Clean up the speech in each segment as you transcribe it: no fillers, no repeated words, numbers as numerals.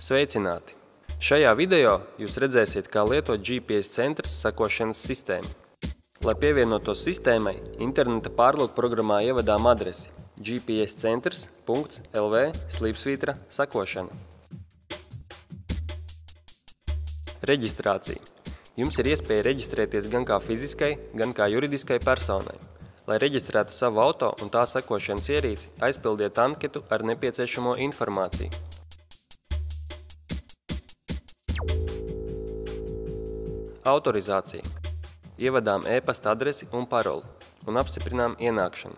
Sveicināti! Šajā video jūs redzēsiet, kā lietot GPS centrs sekošanas sistēmu. Lai pievienotos sistēmai, interneta pārlūk programmā ievadām adresi gpscentrs.lv/sekošana. Reģistrācija. Jums ir iespēja reģistrēties gan kā fiziskai, gan kā juridiskai personai. Lai reģistrētu savu auto un tā sekošanas ierīci, aizpildiet anketu ar nepieciešamo informāciju. Autorizācija. Ievadām e-pasta adresi un paroli un apstiprinām ienākšanu.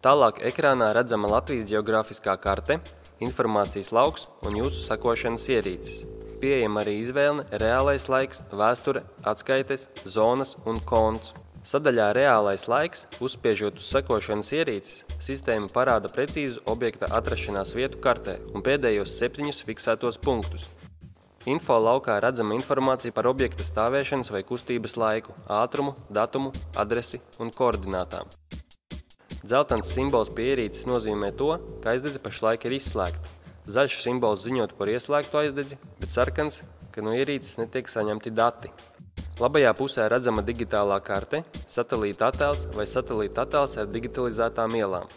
Tālāk ekrānā redzama Latvijas ģeogrāfiskā karte, informācijas lauks un jūsu sekošanas ierīces. Pieejama arī izvēle reālais laiks, vēsture, atskaites, zonas un konts. Sadaļā reālais laiks, uzspiežot uz sekošanas ierīces, sistēma parāda precīzu objekta atrašanās vietu kartē un pēdējos 7 fiksētos punktus. Info laukā redzama informācija par objekta stāvēšanas vai kustības laiku, ātrumu, datumu, adresi un koordinātām. Dzeltens simbols pie ierīces nozīmē to, ka aizdedze pašlaik ir izslēgta. Zaļš simbols ziņot par ieslēgtu aizdedzi, bet sarkans, ka no ierīces netiek saņemti dati. Labajā pusē redzama digitālā karte, satelīta attēls vai satelīta attēls ar digitalizētām ielām.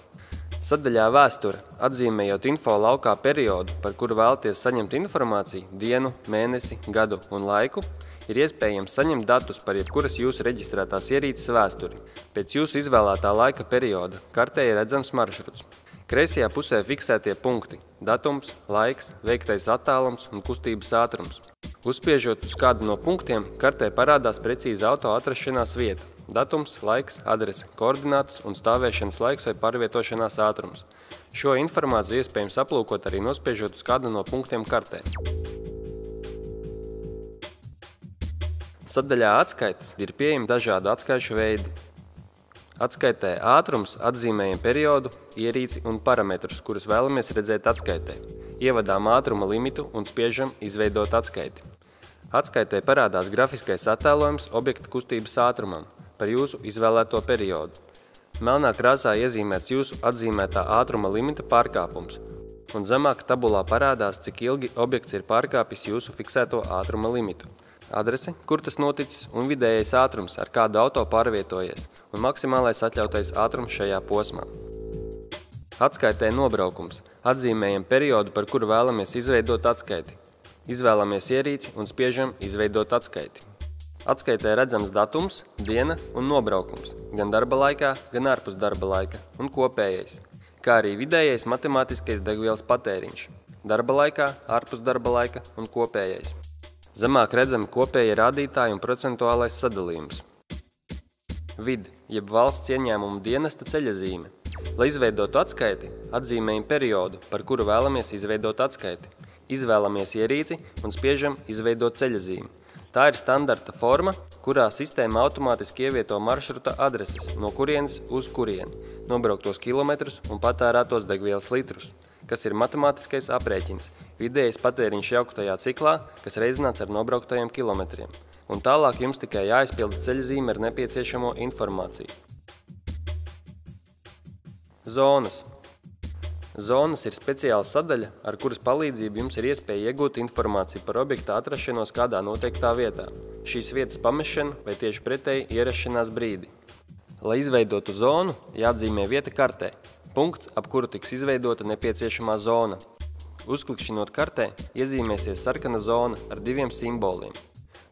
Sadaļā vēsture, atzīmējot info laukā periodu, par kuru vēlaties saņemt informāciju, dienu, mēnesi, gadu un laiku, ir iespējams saņemt datus par jebkuras jūsu reģistrētās ierīces vēsturi. Pēc jūsu izvēlētā laika perioda kartē ir redzams maršruts. Kreisajā pusē fiksētie punkti – datums, laiks, veiktais attēlums un kustības ātrums. Uzspiežot uz kādu no punktiem, kartē parādās precīza auto atrašanās vieta. Datums, laiks, adrese, koordinātas un stāvēšanas laiks vai pārvietošanās ātrums. Šo informāciju iespējams aplūkot arī nospiežot uz kādu no punktiem kartē. Sadaļā atskaites ir pieejami dažādu atskaišu veidi. Atskaitē ātrums atzīmējam periodu, ierīci un parametrus, kurus vēlamies redzēt atskaitē. Ievadām ātruma limitu un spiežam izveidot atskaiti. Atskaitē parādās grafiskais attēlojums objekta kustības ātrumam par jūsu izvēlēto periodu. Melnā krāsā iezīmēts jūsu atzīmētā ātruma limita pārkāpums, un zemāk tabulā parādās, cik ilgi objekts ir pārkāpis jūsu fiksēto ātruma limitu. Adrese, kur tas noticis, un vidējais ātrums, ar kādu auto pārvietojies, un maksimālais atļautais ātrums šajā posmā. Atskaitē nobraukums. Atzīmējam periodu, par kuru vēlamies izveidot atskaiti. Izvēlamies ierīci un spiežam izveidot atskaiti. Atskaitē redzams datums, diena un nobraukums, gan darba laikā, gan ārpus darba laika, un kopējais, kā arī vidējais matemātiskais degvielas patēriņš, darba laikā, ārpus darba laika un kopējais. Zemāk redzami kopējie rādītāji un procentuālais sadalījums. Vid, jeb valsts ieņēmumu dienesta ceļazīme. Lai izveidotu atskaiti, atzīmējam periodu, par kuru vēlamies izveidot atskaiti. Izvēlamies ierīci un spiežam izveidot ceļazīmi. Tā ir standarta forma, kurā sistēma automātiski ievieto maršruta adreses, no kurienes uz kurieni, nobrauktos kilometrus un patērētos degvielas litrus, kas ir matemātiskais aprēķins, vidējais patēriņš jauktajā ciklā, kas reizināts ar nobrauktajiem kilometriem. Un tālāk jums tikai jāizpilda ceļazīme ar nepieciešamo informāciju. Zonas. Zonas ir speciāla sadaļa, ar kuras palīdzību jums ir iespēja iegūt informāciju par objekta atrašanos kādā noteiktā vietā, šīs vietas pamešanu vai tieši pretēji ierašanās brīdi. Lai izveidotu zonu, jāatzīmē vieta kartē, punkts, ap kuru tiks izveidota nepieciešamā zona. Uzklikšķinot kartē, iezīmēsies sarkana zona ar 2 simboliem.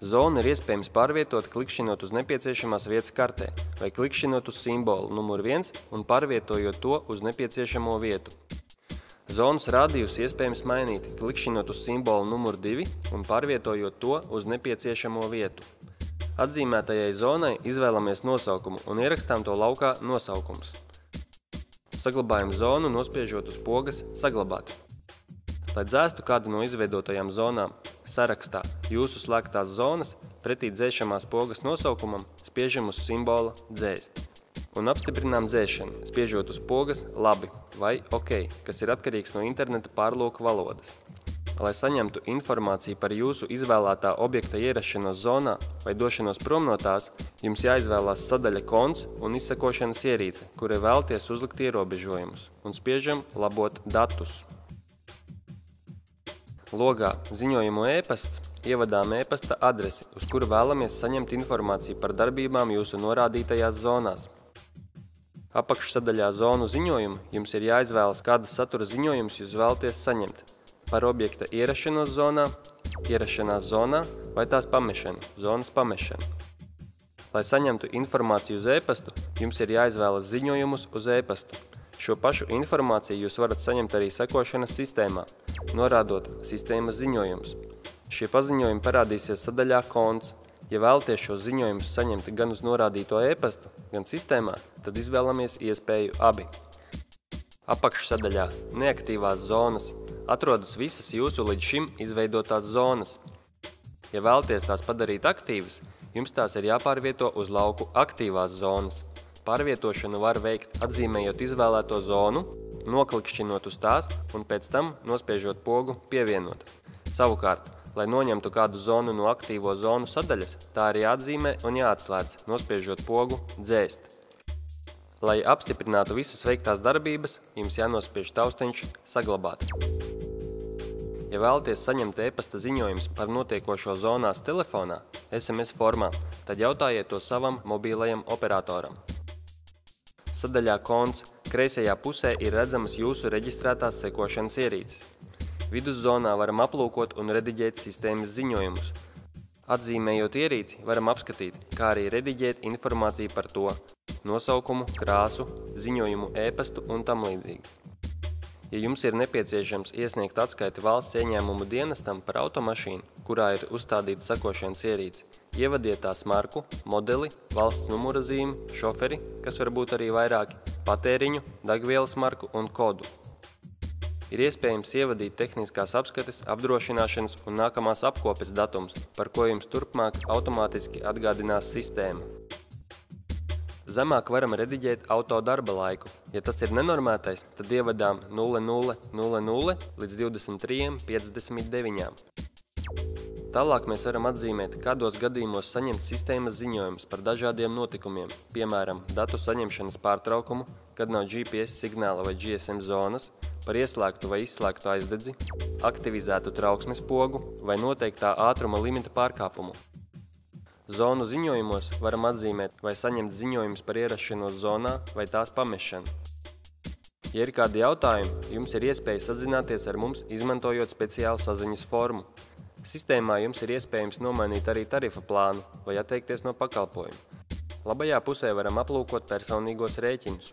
Zonu ir iespējams pārvietot, klikšķinot uz nepieciešamās vietas kartē vai klikšķinot uz simbolu numur 1 un pārvietojot to uz nepieciešamo vietu. Zonas rādījus iespējams mainīt, klikšķinot uz simbolu numur 2 un pārvietojot to uz nepieciešamo vietu. Atzīmētajai zonai izvēlamies nosaukumu un ierakstām to laukā nosaukums. Saglabājam zonu, nospiežot uz pogas saglabāt. Lai dzēstu kādu no izveidotajām zonām, sarakstā jūsu slēgtās zonas pretī dzēšamās pogas nosaukumam spiežam uz simbola dzēst. Un apstiprinām dzēšanu, spiežot uz pogas labi vai ok, kas ir atkarīgs no interneta pārlūka valodas. Lai saņemtu informāciju par jūsu izvēlētā objekta ierašanos zonā vai došanos prom no tās, jums jāizvēlās sadaļa konts un izsekošanas ierīce, kurai vēlaties uzlikt ierobežojumus, un spiežam labot datus. Logā ziņojumu e-pasts ievadām e-pasta adresi, uz kuru vēlamies saņemt informāciju par darbībām jūsu norādītajās zonās. Apakšsadaļā Zonu ziņojumu jums ir jāizvēlas, kādas satura ziņojumus jūs vēlaties saņemt par objekta ierašanos zonā, ierašanās zonā vai tās pamešanu, zonas pamešanu. Lai saņemtu informāciju uz e-pastu, jums ir jāizvēlas ziņojumus uz e-pastu. Šo pašu informāciju jūs varat saņemt arī sekošanas sistēmā, norādot sistēmas ziņojumus. Šie paziņojumi parādīsies sadaļā Konts. Ja vēlaties šo ziņojumus saņemt gan uz norādīto e-pastu, gan sistēmā, tad izvēlamies iespēju abi. Apakšsadaļā Neaktīvās zonas atrodas visas jūsu līdz šim izveidotās zonas. Ja vēlaties tās padarīt aktīvas, jums tās ir jāpārvieto uz lauku Aktīvās zonas. Pārvietošanu var veikt atzīmējot izvēlēto zonu, noklikšķinot uz tās un pēc tam nospiežot pogu Pievienot. Savukārt, lai noņemtu kādu zonu no aktīvo zonu sadaļas, tā ir jāatzīmē un jāatslēdz, nospiežot pogu Dzēst. Lai apstiprinātu visas veiktās darbības, jums jānospiež taustiņš Saglabāt. Ja vēlaties saņemt e-pasta ziņojumus par notiekošo zonās telefonā, SMS formā, tad jautājiet to savam mobīlajam operatoram. Sadaļā Konts kreisajā pusē ir redzamas jūsu reģistrētās sekošanas ierīces. Viduszonā varam aplūkot un rediģēt sistēmas ziņojumus. Atzīmējot ierīci, varam apskatīt, kā arī rediģēt informāciju par to, nosaukumu, krāsu, ziņojumu e-pastu un tam līdzīgi. Ja jums ir nepieciešams iesniegt atskaiti valsts ieņēmumu dienestam par automašīnu, kurā ir uzstādīta sekošanas ierīce, ievadiet tās marku, modeli, valsts numura zīmi, šoferi, kas var būt arī vairāki, patēriņu, degvielas marku un kodu. Ir iespējams ievadīt tehniskās apskates, apdrošināšanas un nākamās apkopes datums, par ko jums turpmāk automātiski atgādinās sistēma. Zemāk varam rediģēt auto darba laiku. Ja tas ir nenormētais, tad ievadām 00:00 līdz 23:59. Tālāk mēs varam atzīmēt, kādos gadījumos saņemt sistēmas ziņojumus par dažādiem notikumiem, piemēram, datu saņemšanas pārtraukumu, kad nav GPS signāla vai GSM zonas, par ieslēgtu vai izslēgtu aizdedzi, aktivizētu trauksmes pogu vai noteiktā ātruma limita pārkāpumu. Zonu ziņojumos varam atzīmēt vai saņemt ziņojumus par ierašanos zonā vai tās pamešanu. Ja ir kādi jautājumi, jums ir iespēja sazināties ar mums, izmantojot speciālu saziņas formu. Sistēmā jums ir iespējams nomainīt arī tarifa plānu vai atteikties no pakalpojuma. Labajā pusē varam aplūkot personīgos rēķinus.